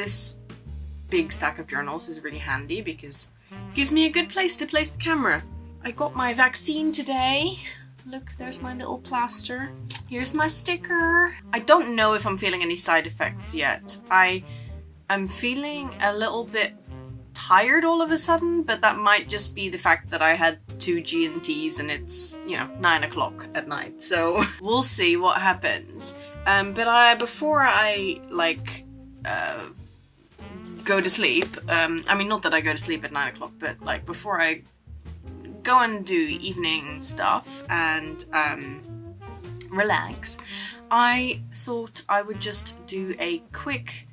this big stack of journals is really handy because it gives me a good place to place the camera. I got my vaccine today. Look, there's my little plaster. Here's my sticker. I don't know if I'm feeling any side effects yet. I'm feeling a little bit tired all of a sudden, but that might just be the fact that I had 2 G&Ts and it's, you know, 9 o'clock at night. So we'll see what happens. But before I like go to sleep, I mean, not that I go to sleep at 9 o'clock, but like before I go and do evening stuff and relax, I thought I would just do a quick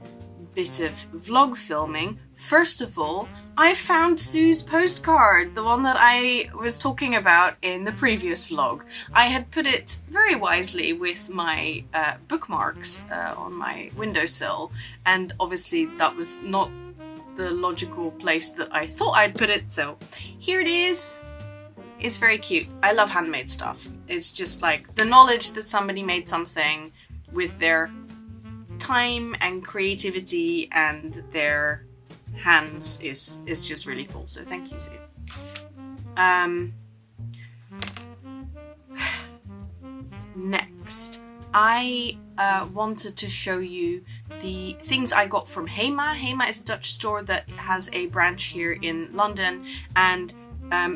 bit of vlog filming. First of all, I found Sue's postcard, the one that I was talking about in the previous vlog. I had put it very wisely with my bookmarks on my windowsill, and obviously that was not the logical place that I thought I'd put it, so here it is. It's very cute. I love handmade stuff. It's just like the knowledge that somebody made something with their time and creativity and their hands is just really cool. So thank you, Sue. Next, I wanted to show you the things I got from Hema. Hema is a Dutch store that has a branch here in London, and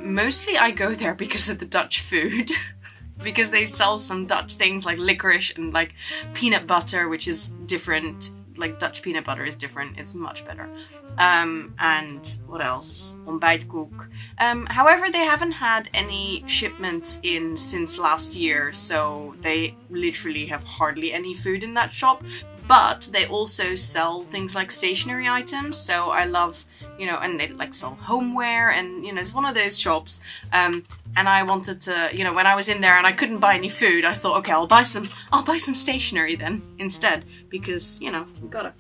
mostly I go there because of the Dutch food. Because they sell some Dutch things like licorice and like peanut butter, which is different. Like Dutch peanut butter is different. It's much better. And what else? Ontbijtkoek. However, they haven't had any shipments in since last year, so they literally have hardly any food in that shop. But they also sell things like stationery items, so I love, you know, and they like sell homeware, and you know, it's one of those shops. And I wanted to, you know, when I was in there and I couldn't buy any food, I thought, okay, I'll buy some stationery then instead, because, you know, you gotta.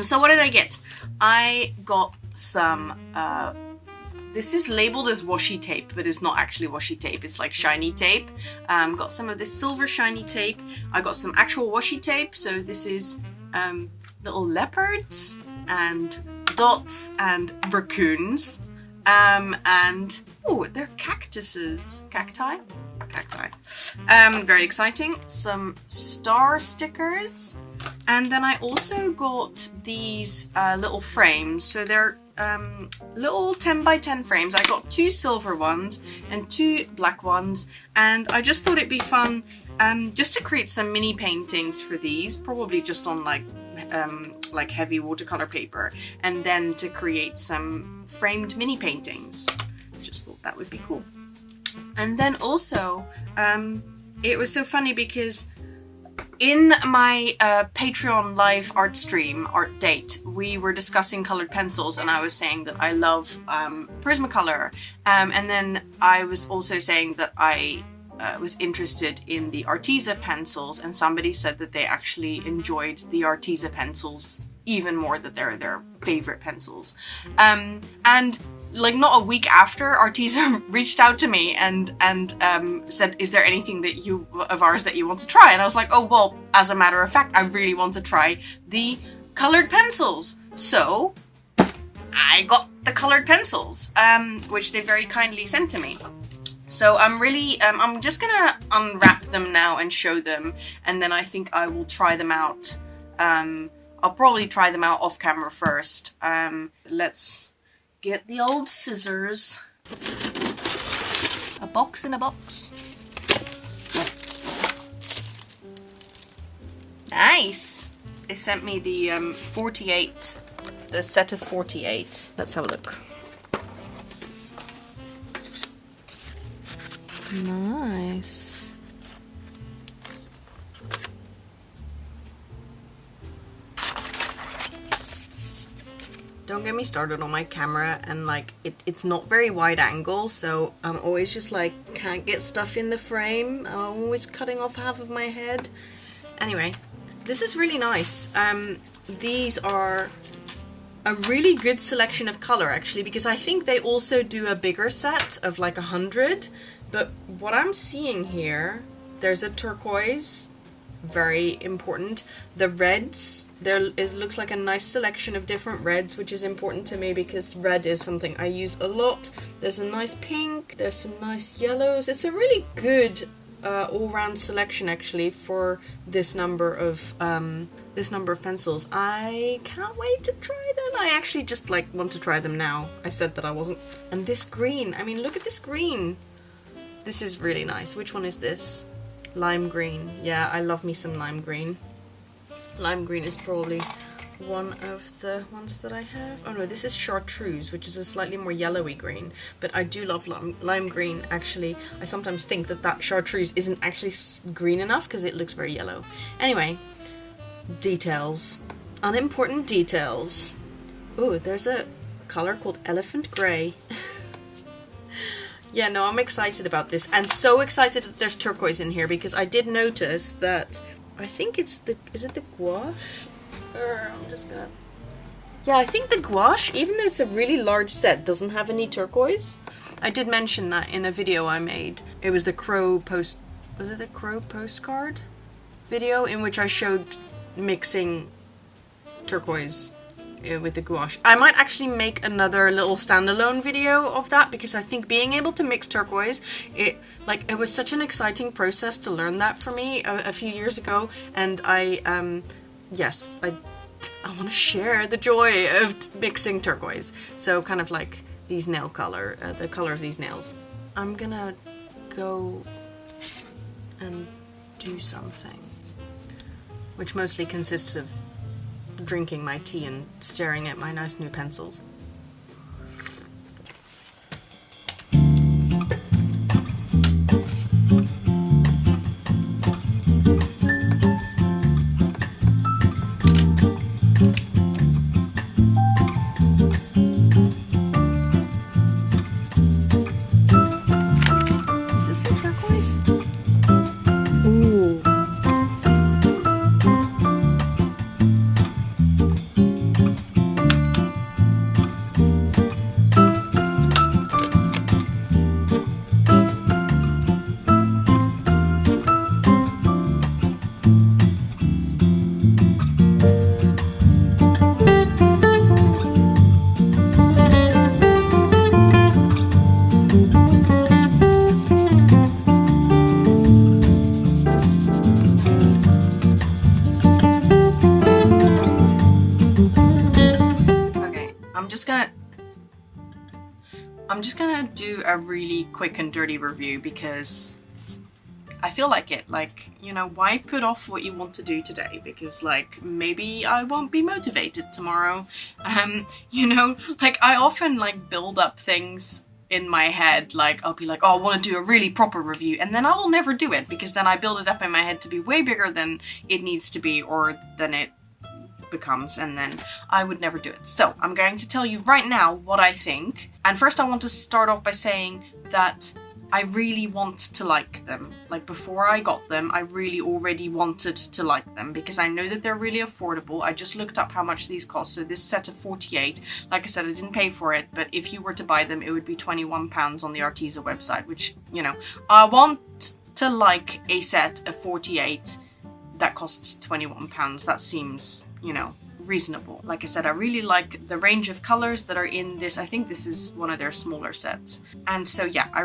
So what did I get? I got some, this is labeled as washi tape, but it's not actually washi tape. It's like shiny tape. Got some of this silver shiny tape. I got some actual washi tape. So this is little leopards and dots and raccoons. And oh, they're cactuses. Cacti. Very exciting. Some star stickers. And then I also got these little frames. So they're little 10 by 10 frames. I got 2 silver ones and 2 black ones, and I just thought it'd be fun just to create some mini paintings for these, probably just on like heavy watercolor paper, and then to create some framed mini paintings. Just thought that would be cool. And then also it was so funny because in my Patreon live art stream, art date, we were discussing colored pencils, and I was saying that I love Prismacolor, and then I was also saying that I was interested in the Arteza pencils, and somebody said that they actually enjoyed the Arteza pencils even more, that they're their favorite pencils. And like not a week after, Arteza reached out to me and said, is there anything that of ours that you want to try? And I was like, oh, well, as a matter of fact, I really want to try the colored pencils. So I got the colored pencils, which they very kindly sent to me. So I'm really, I'm just gonna unwrap them now and show them, and then I think I will try them out. I'll probably try them out off camera first. Let's get the old scissors. A box in a box. Nice! They sent me the 48, the set of 48. Let's have a look. Nice. Don't get me started on my camera, and like it's not very wide angle, so I'm always just like can't get stuff in the frame. I'm always cutting off half of my head. Anyway, this is really nice. These are a really good selection of color actually, because I think they also do a bigger set of like 100. But what I'm seeing here, there's a turquoise, very important. The reds, looks like a nice selection of different reds, which is important to me because red is something I use a lot. There's a nice pink, there's some nice yellows. It's a really good all-round selection actually for this number of pencils. I can't wait to try them. I actually just like want to try them now. I said that I wasn't. And this green, I mean, look at this green. This is really nice. Which one is this? Lime green. Yeah, I love me some lime green. Lime green is probably one of the ones that I have. Oh no, this is chartreuse, which is a slightly more yellowy green, but I do love lime green. Actually, I sometimes think that chartreuse isn't actually green enough because it looks very yellow. Anyway, details. Unimportant details. Oh, there's a color called elephant gray. Yeah, no, I'm excited about this, and so excited that there's turquoise in here, because I did notice that, I think it's is it the gouache? I'm just gonna... Yeah, I think the gouache, even though it's a really large set, doesn't have any turquoise. I did mention that in a video I made. It was the crow was it the crow postcard video, in which I showed mixing turquoise with the gouache. I might actually make another little standalone video of that, because I think being able to mix turquoise, it was such an exciting process to learn that for me a few years ago, and I want to share the joy of mixing turquoise. So kind of like these nail color, the color of these nails. I'm gonna go and do something, which mostly consists of drinking my tea and staring at my nice new pencils. Is this the turquoise? Ooh. I'm just gonna do a really quick and dirty review because I feel like it. Like, you know, why put off what you want to do today? Because, like, maybe I won't be motivated tomorrow. You know, like, I often, like, build up things in my head. Like, I'll be like, oh, I want to do a really proper review, and then I will never do it, because then I build it up in my head to be way bigger than it needs to be, or than it becomes, and then I would never do it. So I'm going to tell you right now what I think. And first I want to start off by saying that I really want to like them. Like, before I got them, I really already wanted to like them, because I know that they're really affordable. I just looked up how much these cost. So this set of 48, like I said, I didn't pay for it, but if you were to buy them, it would be £21 on the Arteza website, which, you know, I want to like a set of 48 that costs £21. That seems, you know, reasonable. Like I said, I really like the range of colors that are in this. I think this is one of their smaller sets. And so yeah, I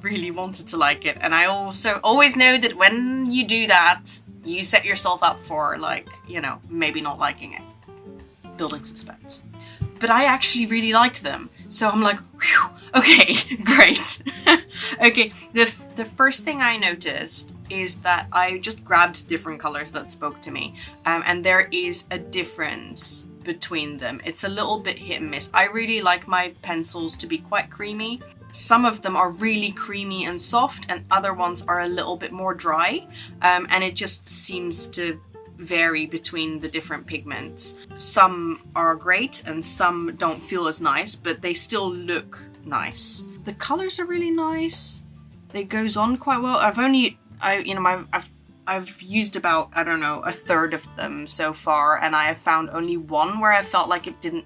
really wanted to like it. And I also always know that when you do that, you set yourself up for, like, you know, maybe not liking it. Building suspense. But I actually really like them. So I'm like, whew, okay, great. Okay, the first thing I noticed is that I just grabbed different colors that spoke to me, and there is a difference between them. It's a little bit hit and miss. I really like my pencils to be quite creamy. Some of them are really creamy and soft, and other ones are a little bit more dry, and it just seems to vary between the different pigments. Some are great and some don't feel as nice, but they still look nice. The colors are really nice. It goes on quite well. I've used about, I don't know, a third of them so far, and I have found only one where I felt like it didn't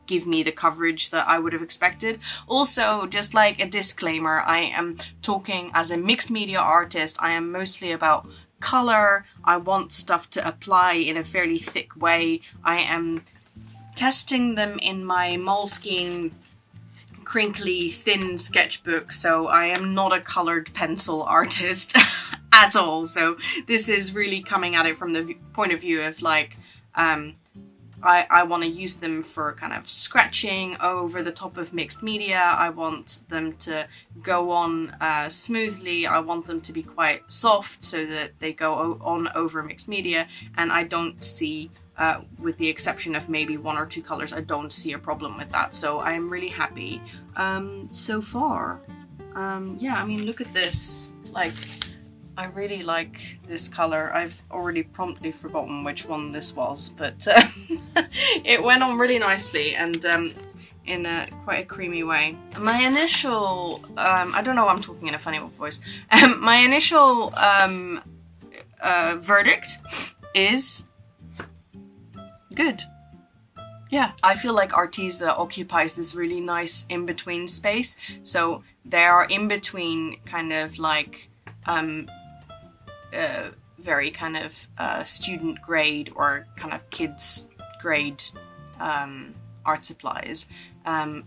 give me the coverage that I would have expected. Also, just like a disclaimer, I am talking as a mixed media artist. I am mostly about color. I want stuff to apply in a fairly thick way. I am testing them in my Moleskine crinkly thin sketchbook, so I am not a colored pencil artist at all. So this is really coming at it from the point of view of like I want to use them for kind of scratching over the top of mixed media. I want them to go on smoothly. I want them to be quite soft so that they go on over mixed media, and I don't see, with the exception of maybe 1 or 2 colors, I don't see a problem with that. So I am really happy so far. Yeah, I mean, look at this. Like, I really like this color. I've already promptly forgotten which one this was, but it went on really nicely and in quite a creamy way. My initial, I don't know why I'm talking in a funny voice. My initial verdict is good. Yeah, I feel like Arteza occupies this really nice in-between space. So they are in between kind of like very kind of student grade or kind of kids grade art supplies,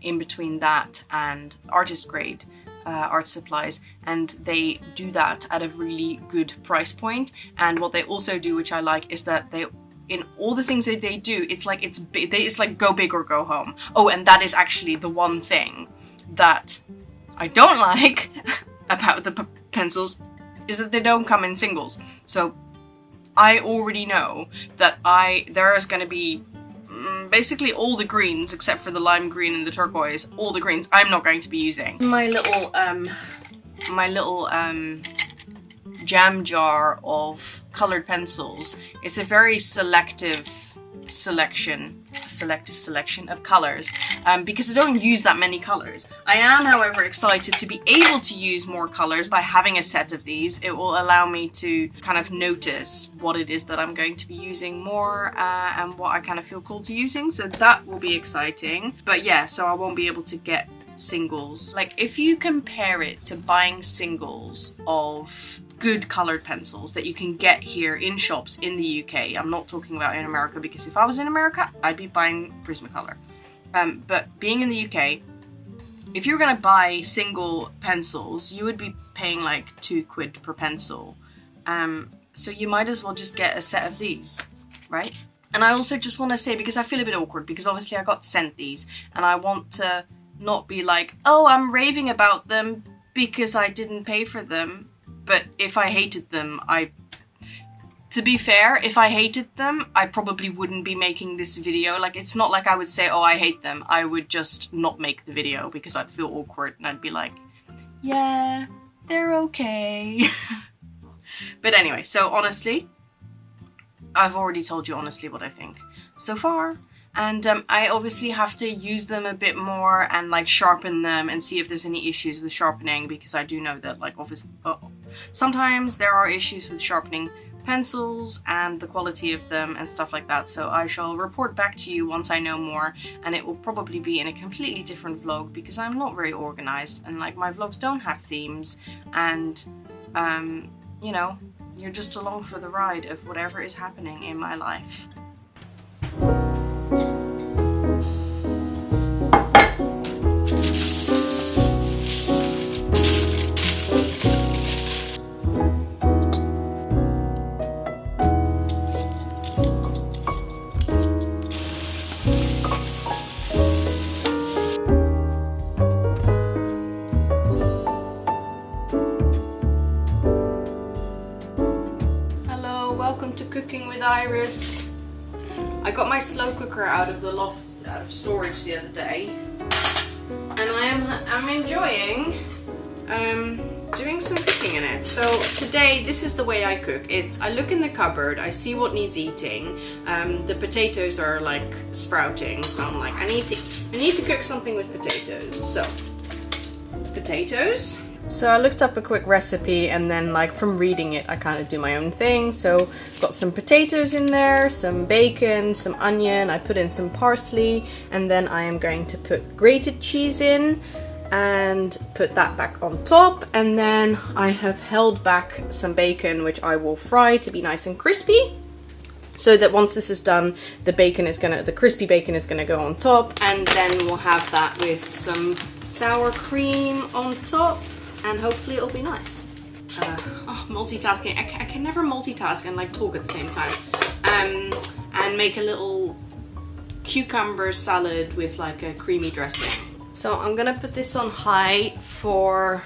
in between that and artist grade art supplies, and they do that at a really good price point. And what they also do, which I like, is that they, in all the things that they do, it's like it's like go big or go home. Oh, and that is actually the one thing that I don't like about the pencils, is that they don't come in singles. So I already know that there is going to be basically all the greens except for the lime green and the turquoise, all the greens I'm not going to be using. My little jam jar of colored pencils is a very selective selection of colors, because I don't use that many colors. I am, however, excited to be able to use more colors by having a set of these. It will allow me to kind of notice what it is that I'm going to be using more, and what I kind of feel called to using, so that will be exciting. But yeah, so I won't be able to get singles. Like, if you compare it to buying singles of good colored pencils that you can get here in shops in the UK. I'm not talking about in America, because if I was in America, I'd be buying Prismacolor. But being in the UK, if you're gonna buy single pencils, you would be paying like £2 per pencil. So you might as well just get a set of these, right? And I also just want to say, because I feel a bit awkward, because obviously I got sent these, and I want to not be like, oh, I'm raving about them because I didn't pay for them. But if I hated them, to be fair, if I hated them, I probably wouldn't be making this video. Like, it's not like I would say, oh, I hate them. I would just not make the video because I'd feel awkward and I'd be like, yeah, they're okay. But anyway, so honestly, I've already told you honestly what I think so far. And I obviously have to use them a bit more and like sharpen them and see if there's any issues with sharpening, because I do know that like sometimes there are issues with sharpening pencils and the quality of them and stuff like that. So I shall report back to you once I know more, and it will probably be in a completely different vlog, because I'm not very organized and like my vlogs don't have themes, and you know, you're just along for the ride of whatever is happening in my life. Iris. I got my slow cooker out of storage the other day, and I'm enjoying doing some cooking in it. So today, this is the way I cook. I look in the cupboard, I see what needs eating. The potatoes are like sprouting, so I'm like, I need to cook something with potatoes. So potatoes. So I looked up a quick recipe, and then like from reading it, I kind of do my own thing. So got some potatoes in there, some bacon, some onion, I put in some parsley, and then I am going to put grated cheese in, and put that back on top. And then I have held back some bacon, which I will fry to be nice and crispy. So that once this is done, the crispy bacon is gonna go on top, and then we'll have that with some sour cream on top, and hopefully it'll be nice. Multitasking. I can never multitask and like talk at the same time. And make a little cucumber salad with like a creamy dressing. So I'm gonna put this on high for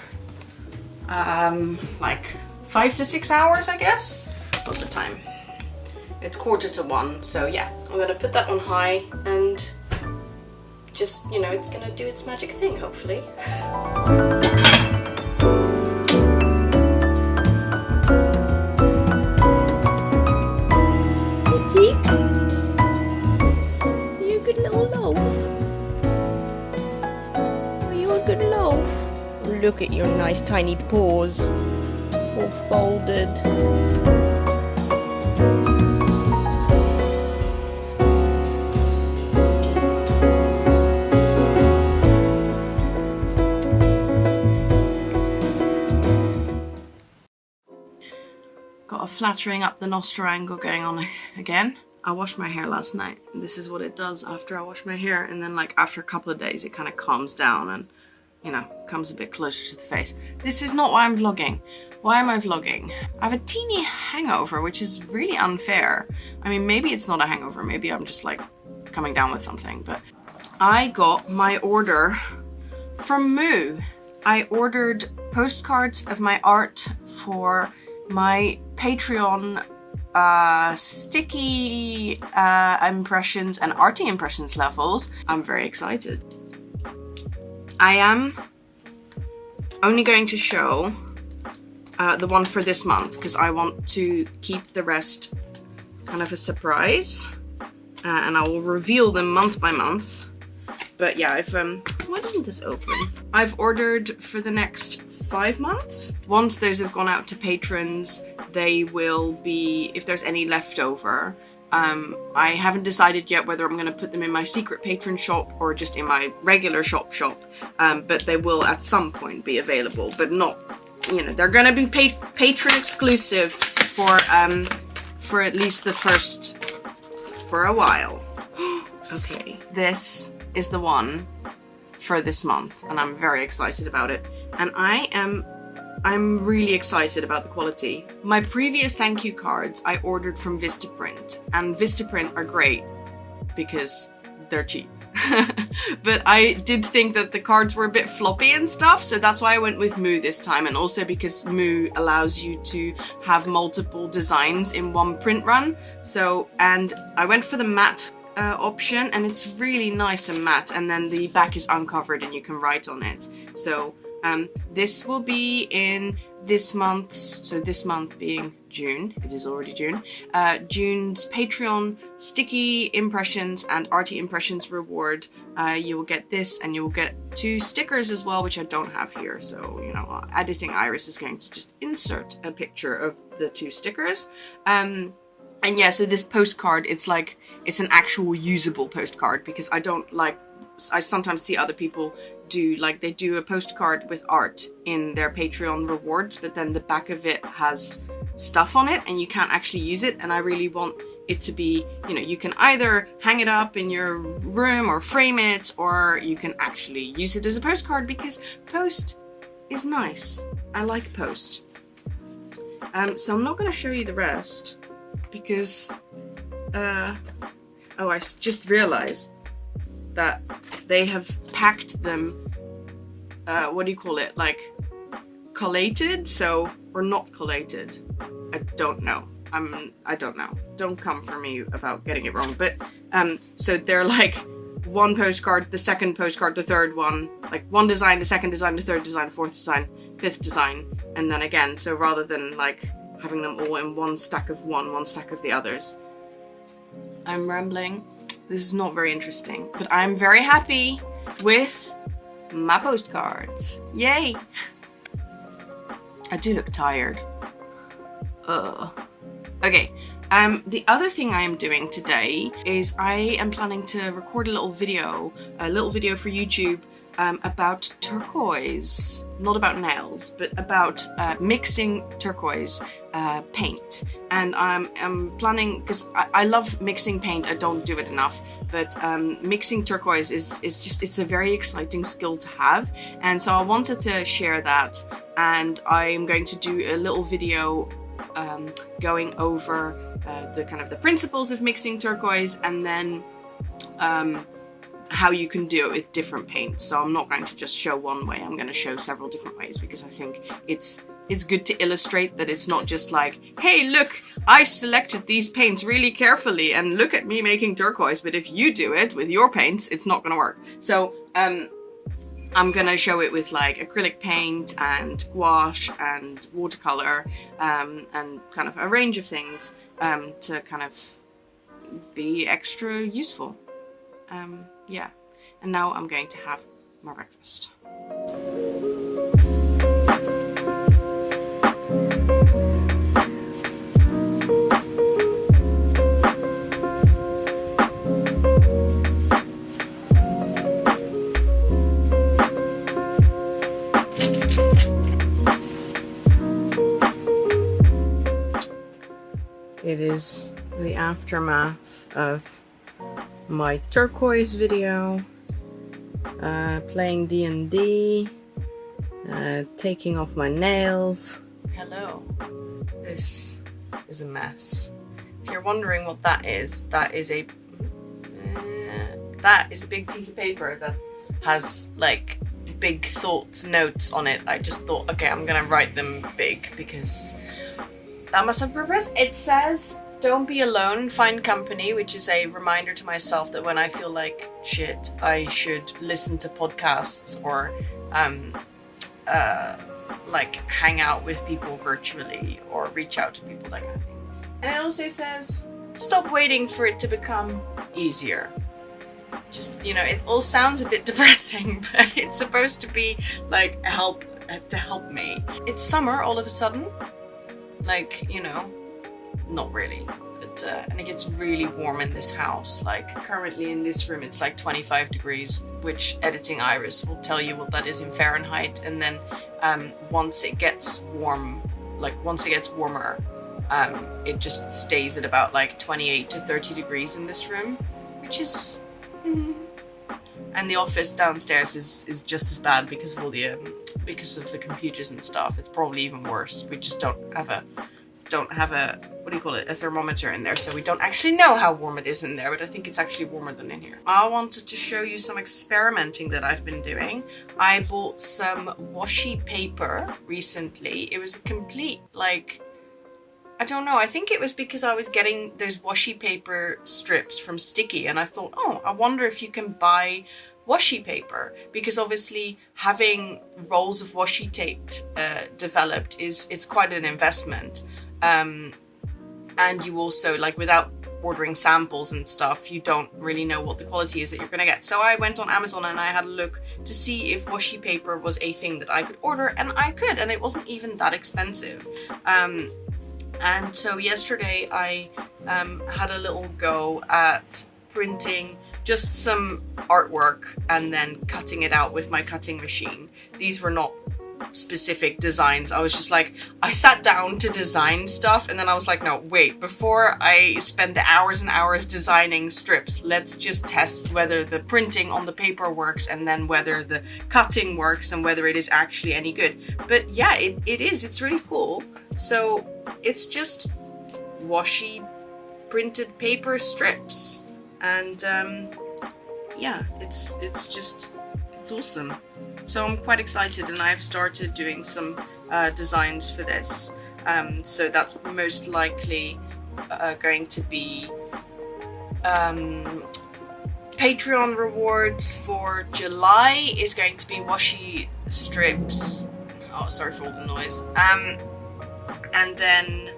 like 5 to 6 hours, I guess. What's the time? It's 1:45, so yeah, I'm gonna put that on high and just, you know, it's gonna do its magic thing, hopefully. You good little loaf? Are you a good loaf? Look at your nice tiny paws, all folded. Got a flattering up the nostril angle going on again. I washed my hair last night. This is what it does after I wash my hair, and then like after a couple of days it kind of calms down and, you know, comes a bit closer to the face. This is not why I'm vlogging. Why am I vlogging? I have a teeny hangover, which is really unfair. I mean, maybe it's not a hangover, maybe I'm just like coming down with something, but I got my order from Moo. I ordered postcards of my art for my Patreon sticky impressions and arty impressions levels. I'm very excited. I am only going to show the one for this month because I want to keep the rest kind of a surprise, and I will reveal them month by month. But yeah, why doesn't this open? I've ordered for the next 5 months. Once those have gone out to patrons, they will be, if there's any left over, I haven't decided yet whether I'm going to put them in my secret patron shop or just in my regular shop, but they will at some point be available, but not, you know, they're going to be patron exclusive for at least the first, for a while. Okay, this is the one for this month, and I'm very excited about it, and I'm really excited about the quality. My previous thank you cards I ordered from Vistaprint, and Vistaprint are great because they're cheap. But I did think that the cards were a bit floppy and stuff, so that's why I went with Moo this time, and also because Moo allows you to have multiple designs in one print run. So, and I went for the matte option, and it's really nice and matte, and then the back is uncovered and you can write on it. So this will be in this month's, so this month being June, it is already June, June's Patreon sticky impressions and arty impressions reward. You will get this, and you will get 2 stickers as well, which I don't have here. So, you know, editing Iris is going to just insert a picture of the 2 stickers. And yeah, so this postcard, it's like, it's an actual usable postcard, because I don't like, I sometimes see other people do, like, they do a postcard with art in their Patreon rewards, but then the back of it has stuff on it and you can't actually use it. And I really want it to be, you know, you can either hang it up in your room or frame it, or you can actually use it as a postcard, because post is nice. I like post. So I'm not going to show you the rest, because, oh, I just realized that they have packed them, what do you call it, like, collated, so, or not collated, I don't know, I don't know, don't come for me about getting it wrong, but, so they're like, one postcard, the second postcard, the third one, like, one design, the second design, the third design, fourth design, fifth design, and then again, so rather than, like, having them all in one stack of one stack of the others. I'm rambling. This is not very interesting, but I'm very happy with my postcards. Yay! I do look tired. Okay, the other thing I am doing today is I am planning to record a little video for YouTube about turquoise, not about nails, but about mixing turquoise paint. And I'm planning, because I love mixing paint, I don't do it enough, but mixing turquoise is just, it's a very exciting skill to have. And so I wanted to share that, and I'm going to do a little video going over the kind of the principles of mixing turquoise, and then how you can do it with different paints. So I'm not going to just show one way, I'm going to show several different ways, because I think it's good to illustrate that it's not just like, hey look, I selected these paints really carefully and look at me making turquoise, but if you do it with your paints, it's not going to work. So I'm gonna show it with like acrylic paint and gouache and watercolor and kind of a range of things to kind of be extra useful. Yeah, and now I'm going to have my breakfast. It is the aftermath of my turquoise video, playing D&D, taking off my nails. Hello, this is a mess. If you're wondering what that is a big piece of paper that has like big thoughts, notes on it. I just thought, okay, I'm gonna write them big because that must have purpose. It says, don't be alone, find company, which is a reminder to myself that when I feel like shit, I should listen to podcasts or like hang out with people virtually or reach out to people, that kind of thing. And it also says, stop waiting for it to become easier. Just, you know, it all sounds a bit depressing, but it's supposed to be like to help me. It's summer all of a sudden. Like, you know, not really, but and it gets really warm in this house. Like currently in this room it's like 25 degrees, which editing Iris will tell you what that is in Fahrenheit. And then once it gets warm, like once it gets warmer, it just stays at about like 28 to 30 degrees in this room, which is and the office downstairs is just as bad because of all the computers and stuff. It's probably even worse. We just don't have a what do you call it, a thermometer in there, so we don't actually know how warm it is in there, but I think it's actually warmer than in here. I wanted to show you some experimenting that I've been doing. I bought some washi paper recently. It was a complete, like, I don't know, I think it was because I was getting those washi paper strips from Sticky, and I thought, oh, I wonder if you can buy washi paper, because obviously having rolls of washi tape developed it's quite an investment, and you also, like, without ordering samples and stuff, you don't really know what the quality is that you're gonna get. So I went on Amazon and I had a look to see if washi paper was a thing that I could order, and I could, and it wasn't even that expensive. And so yesterday I had a little go at printing just some artwork and then cutting it out with my cutting machine. These were not specific designs. I was just like, I sat down to design stuff and then I was like, no, wait, before I spend hours and hours designing strips, let's just test whether the printing on the paper works and then whether the cutting works and whether it is actually any good. But yeah, it is. It's really cool. So it's just washi printed paper strips, and yeah, it's awesome. So I'm quite excited, and I've started doing some designs for this. So that's most likely going to be Patreon rewards for July is going to be washi strips. Oh, sorry for all the noise. And then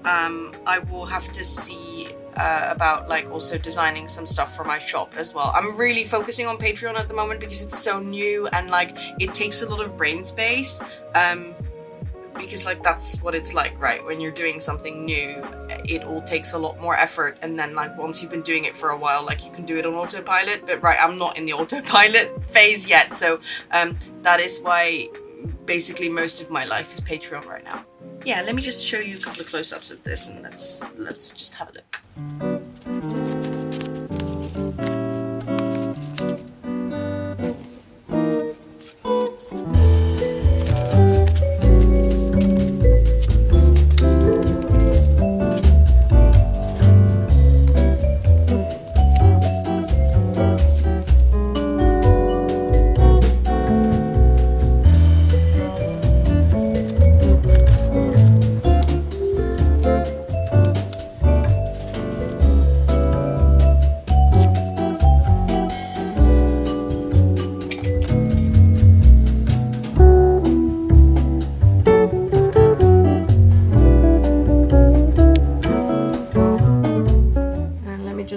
I will have to see about like also designing some stuff for my shop as well. I'm really focusing on Patreon at the moment because it's so new and like it takes a lot of brain space. because like that's what it's like, right? When you're doing something new, it all takes a lot more effort, and then like once you've been doing it for a while, like you can do it on autopilot. But right, I'm not in the autopilot phase yet, so that is why basically most of my life is Patreon right now. Yeah, let me just show you a couple of close-ups of this, and let's just have a look.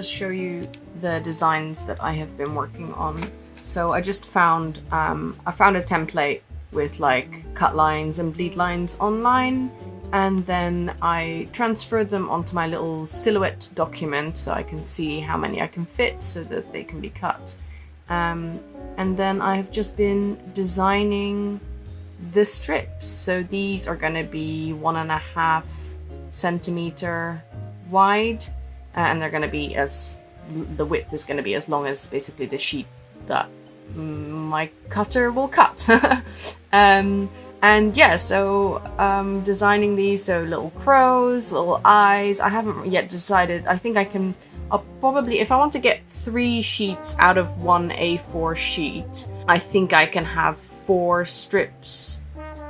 Show you the designs that I have been working on. So I just found I found a template with like cut lines and bleed lines online, and then I transferred them onto my little silhouette document so I can see how many I can fit so that they can be cut. And then I have just been designing the strips. So these are going to be 1.5 centimeter wide. And they're going to be the width is going to be as long as basically the sheet that my cutter will cut. And yeah, so designing these, so little crows, little eyes. I haven't yet decided. I think I'll probably, if I want to get 3 sheets out of one A4 sheet, I think I can have 4 strips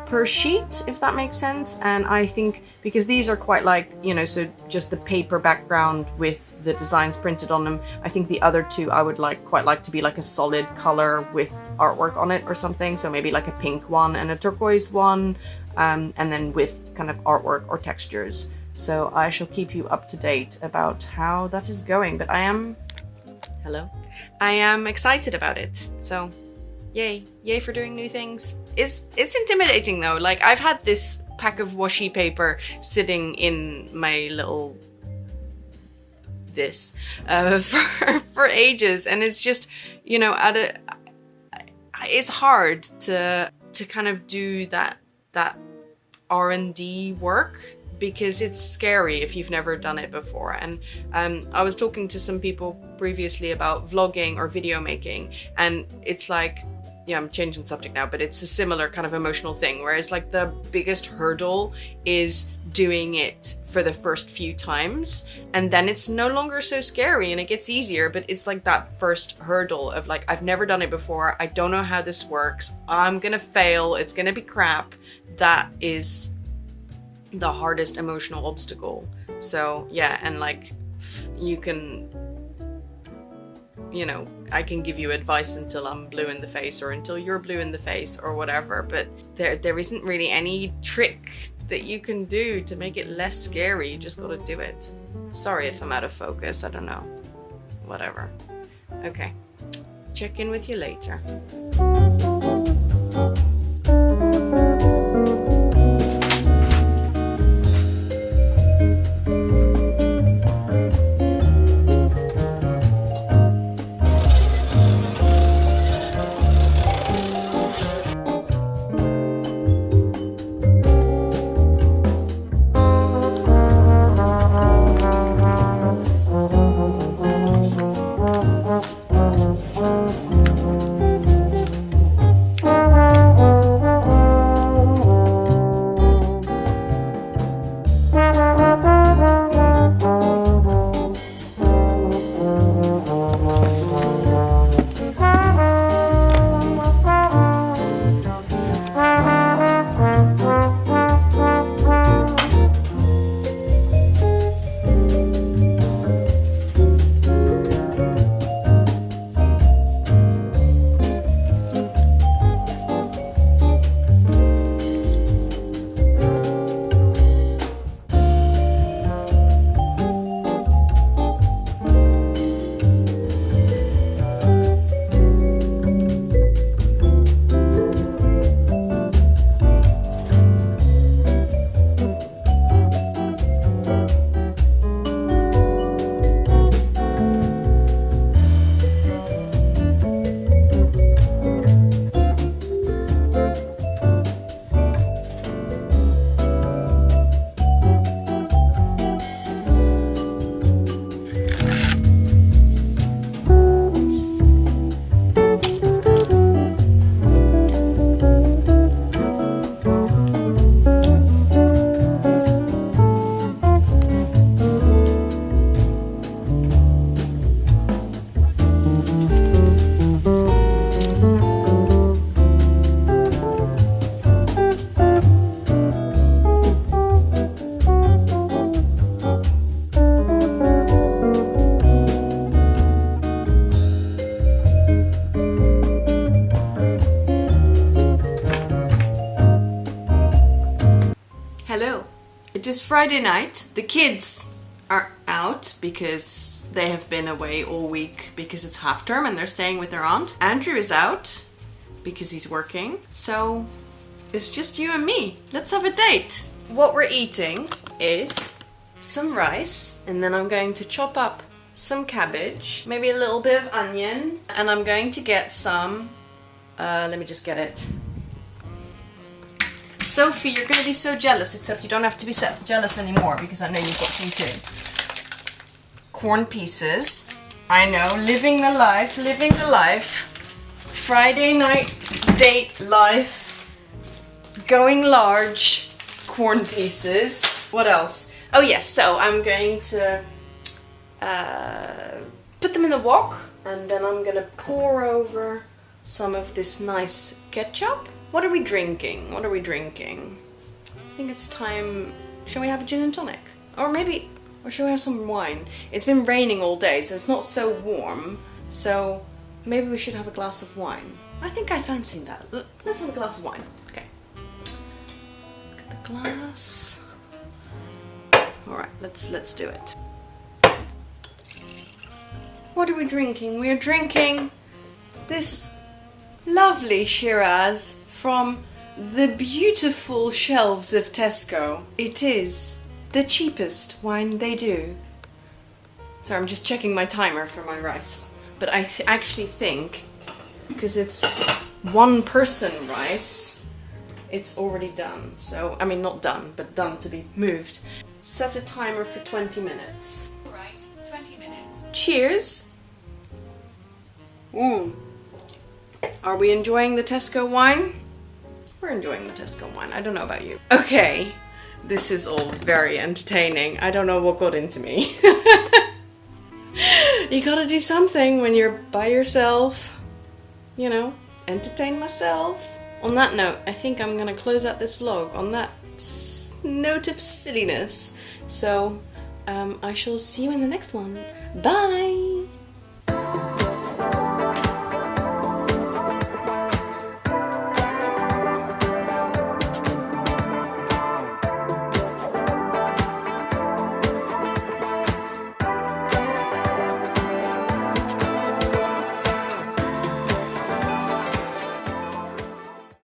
per sheet, if that makes sense. And I think because these are quite like, you know, so just the paper background with the designs printed on them, I think the other 2 I would quite like to be like a solid color with artwork on it or something. So maybe like a pink one and a turquoise one, and then with kind of artwork or textures. So I shall keep you up to date about how that is going. But I am excited about it. So yay for doing new things. It's intimidating though. Like I've had this pack of washi paper sitting in my little for ages, and it's just, you know, it's hard to kind of do that R&D work, because it's scary if you've never done it before. And I was talking to some people previously about vlogging or video making, and it's like, yeah, I'm changing the subject now, but it's a similar kind of emotional thing, whereas like the biggest hurdle is doing it for the first few times, and then it's no longer so scary and it gets easier. But it's like that first hurdle of like, I've never done it before, I don't know how this works, I'm gonna fail, it's gonna be crap. That is the hardest emotional obstacle. So yeah, and like you can, you know, I can give you advice until I'm blue in the face or until you're blue in the face or whatever, but there isn't really any trick that you can do to make it less scary. You just gotta do it. Sorry if I'm out of focus, I don't know. Whatever. Okay. Check in with you later. Friday night. The kids are out because they have been away all week because it's half term and they're staying with their aunt. Andrew is out because he's working. So it's just you and me. Let's have a date. What we're eating is some rice, and then I'm going to chop up some cabbage, maybe a little bit of onion, and I'm going to get some, let me just get it. Sophie, you're going to be so jealous, except you don't have to be jealous anymore because I know you've got some too. Corn pieces. I know, living the life, living the life. Friday night date life. Going large. Corn pieces. What else? Oh yes, so I'm going to put them in the wok, and then I'm gonna pour over some of this nice ketchup. What are we drinking? What are we drinking? I think it's time. Shall we have a gin and tonic? Or shall we have some wine? It's been raining all day, so it's not so warm. So maybe we should have a glass of wine. I think I fancy that. Let's have a glass of wine. Okay. Look at the glass. All right, let's do it. What are we drinking? We are drinking this lovely Shiraz from the beautiful shelves of Tesco. It is the cheapest wine they do. Sorry, I'm just checking my timer for my rice. But I actually think, because it's one person rice, it's already done. So, I mean, not done, but done to be moved. Set a timer for 20 minutes. Alright, 20 minutes. Cheers! Are we enjoying the Tesco wine? We're enjoying the Tesco wine. I don't know about you. Okay, this is all very entertaining. I don't know what got into me. You gotta do something when you're by yourself. You know, entertain myself. On that note, I think I'm gonna close out this vlog on that note of silliness. So, I shall see you in the next one. Bye!